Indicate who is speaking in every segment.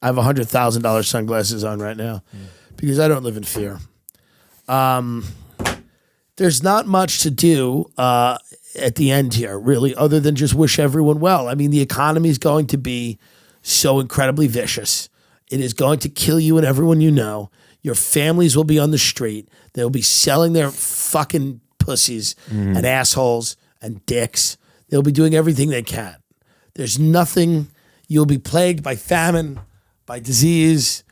Speaker 1: I have $100,000 sunglasses on right now because I don't live in fear. There's not much to do at the end here, really, other than just wish everyone well. I mean, the economy is going to be so incredibly vicious. It is going to kill you and everyone you know. Your families will be on the street. They'll be selling their fucking pussies and assholes and dicks. They'll be doing everything they can. There's nothing. You'll be plagued by famine, by disease.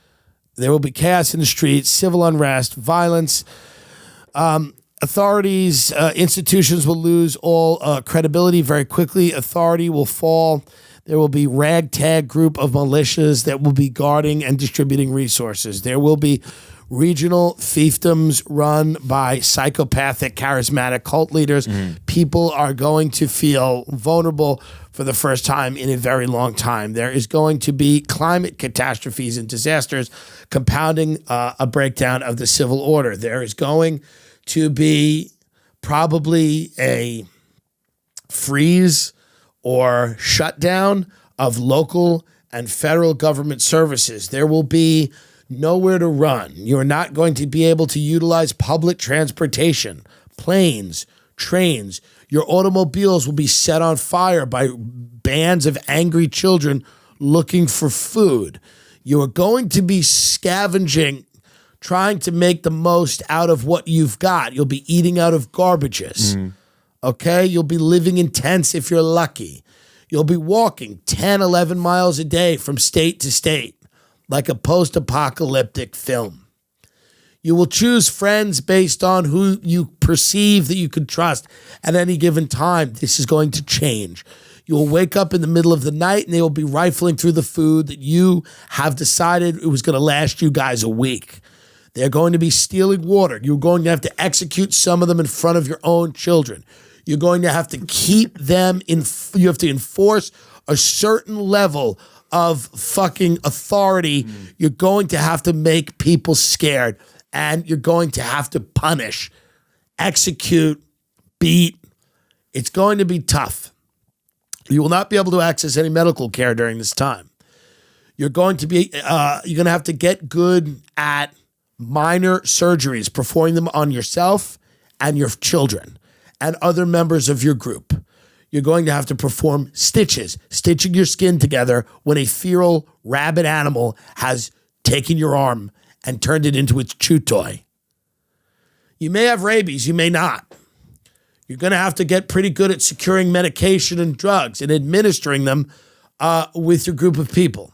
Speaker 1: There will be chaos in the streets, civil unrest, violence. Authorities, institutions will lose all credibility very quickly. Authority will fall. There will be ragtag group of militias that will be guarding and distributing resources. There will be regional fiefdoms run by psychopathic, charismatic cult leaders. People are going to feel vulnerable for the first time in a very long time. There is going to be climate catastrophes and disasters compounding a breakdown of the civil order. There is going to be probably a freeze or shutdown of local and federal government services. There will be nowhere to run. You're not going to be able to utilize public transportation, planes, trains. Your automobiles will be set on fire by bands of angry children looking for food. You are going to be scavenging, trying to make the most out of what you've got. You'll be eating out of garbages. Okay? You'll be living in tents if you're lucky. You'll be walking 10, 11 miles a day from state to state like a post-apocalyptic film. You will choose friends based on who you perceive that you could trust at any given time. This is going to change. You will wake up in the middle of the night and they will be rifling through the food that you have decided it was going to last you guys a week. They're going to be stealing water. You're going to have to execute some of them in front of your own children. You're going to have to keep them in. You have to enforce a certain level of fucking authority. You're going to have to make people scared, and you're going to have to punish, execute, beat. It's going to be tough. You will not be able to access any medical care during this time. You're going to have to get good at minor surgeries, performing them on yourself and your children and other members of your group. You're going to have to perform stitches, stitching your skin together when a feral rabid animal has taken your arm and turned it into its chew toy. You may have rabies, you may not. You're going to have to get pretty good at securing medication and drugs and administering them with your group of people.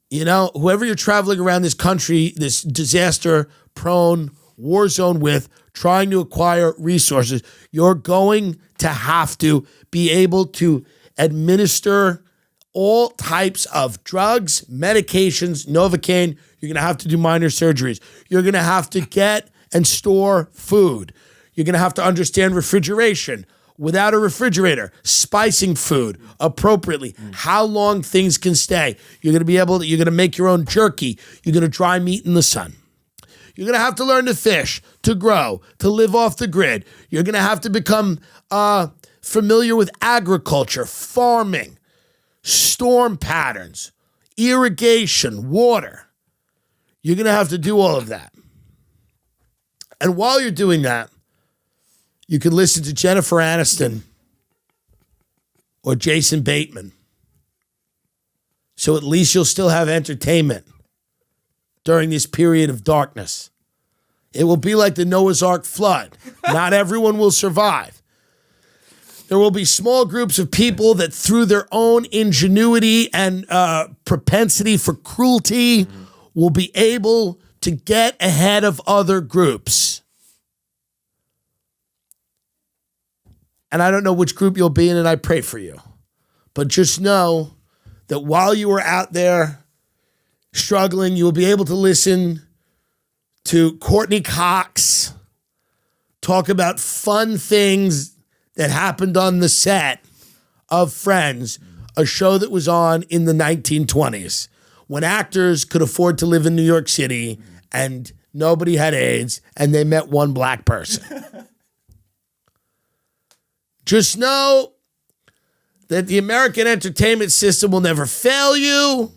Speaker 1: You know, whoever you're traveling around this country, this disaster-prone war zone with, trying to acquire resources, you're going to have to be able to administer all types of drugs, medications, Novocaine. You're going to have to do minor surgeries. You're going to have to get and store food. You're going to have to understand refrigeration. Without a refrigerator, spicing food appropriately, how long things can stay. You're going to make your own jerky. You're going to dry meat in the sun. You're going to have to learn to fish, to grow, to live off the grid. You're going to have to become familiar with agriculture, farming, storm patterns, irrigation, water. You're going to have to do all of that. And while you're doing that, you can listen to Jennifer Aniston or Jason Bateman. So at least you'll still have entertainment during this period of darkness. It will be like the Noah's Ark flood. Not everyone will survive. There will be small groups of people that through their own ingenuity and propensity for cruelty will be able to get ahead of other groups. And I don't know which group you'll be in, and I pray for you. But just know that while you are out there struggling, you will be able to listen to Courtney Cox talk about fun things that happened on the set of Friends, a show that was on in the 1920s, when actors could afford to live in New York City and nobody had AIDS and they met one black person. Just know that the American entertainment system will never fail you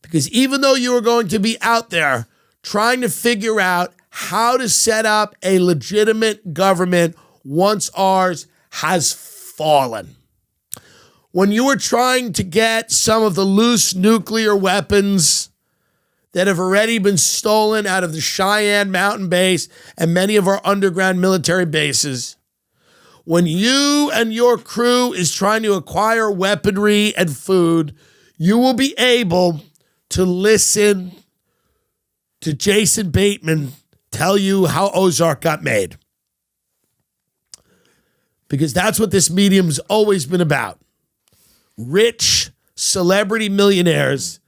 Speaker 1: Because even though you are going to be out there trying to figure out how to set up a legitimate government once ours has fallen, when you are trying to get some of the loose nuclear weapons that have already been stolen out of the Cheyenne Mountain Base and many of our underground military bases, when you and your crew is trying to acquire weaponry and food, you will be able to listen to Jason Bateman tell you how Ozark got made. Because that's what this medium's always been about. Rich celebrity millionaires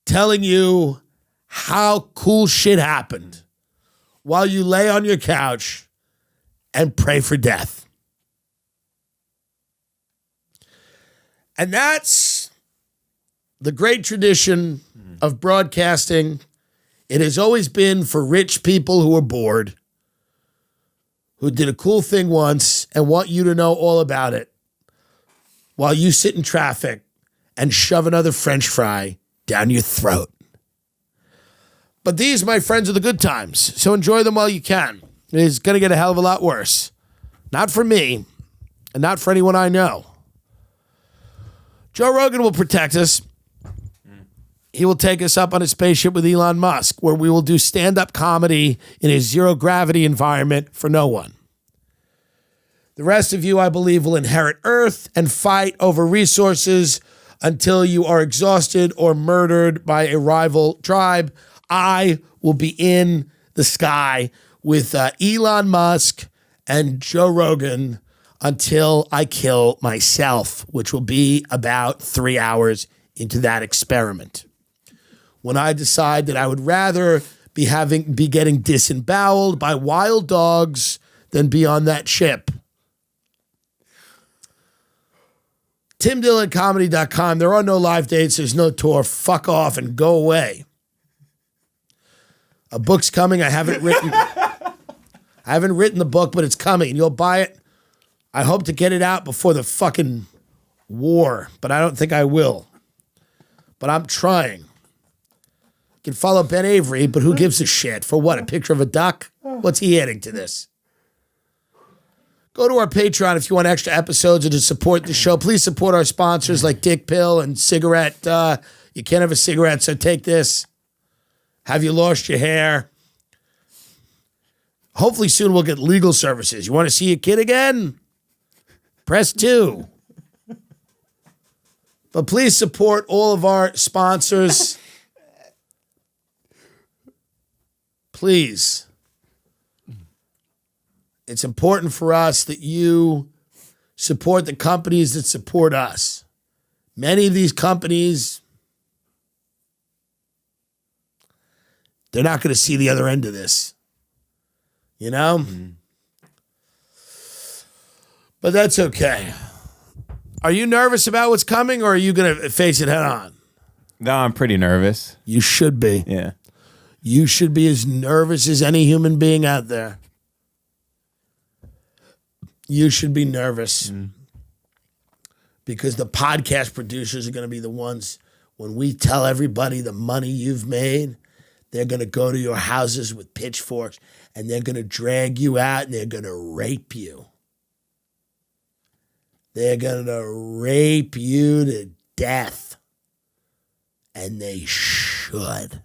Speaker 1: telling you how cool shit happened while you lay on your couch and pray for death. And that's the great tradition of broadcasting. It has always been for rich people who are bored, who did a cool thing once and want you to know all about it while you sit in traffic and shove another French fry down your throat. But these, my friends, are the good times, so enjoy them while you can. It's going to get a hell of a lot worse. Not for me, and not for anyone I know. Joe Rogan will protect us. He will take us up on a spaceship with Elon Musk, where we will do stand-up comedy in a zero-gravity environment for no one. The rest of you, I believe, will inherit Earth and fight over resources until you are exhausted or murdered by a rival tribe. I will be in the sky with Elon Musk and Joe Rogan until I kill myself, which will be about 3 hours into that experiment. When I decide that I would rather be getting disemboweled by wild dogs than be on that ship. TimDillonComedy.com. There are no live dates. There's no tour. Fuck off and go away. A book's coming. I haven't written the book, but it's coming. You'll buy it. I hope to get it out before the fucking war, but I don't think I will. But I'm trying. You can follow Ben Avery, but who gives a shit? For what? A picture of a duck? What's he adding to this? Go to our Patreon if you want extra episodes or to support the show. Please support our sponsors like Dick Pill and Cigarette. You can't have a cigarette, so take this. Have you lost your hair? Hopefully soon we'll get legal services. You want to see a kid again? Press 2. But please support all of our sponsors. Please. It's important for us that you support the companies that support us. Many of these companies, they're not going to see the other end of this. You know? Mm-hmm. But that's okay. Are you nervous about what's coming, or are you going to face it head on?
Speaker 2: No, I'm pretty nervous.
Speaker 1: You should be.
Speaker 2: Yeah.
Speaker 1: You should be as nervous as any human being out there. You should be nervous. Because the podcast producers are going to be the ones, when we tell everybody the money you've made, they're going to go to your houses with pitchforks and they're going to drag you out and they're going to rape you. They're going to rape you to death. And they should.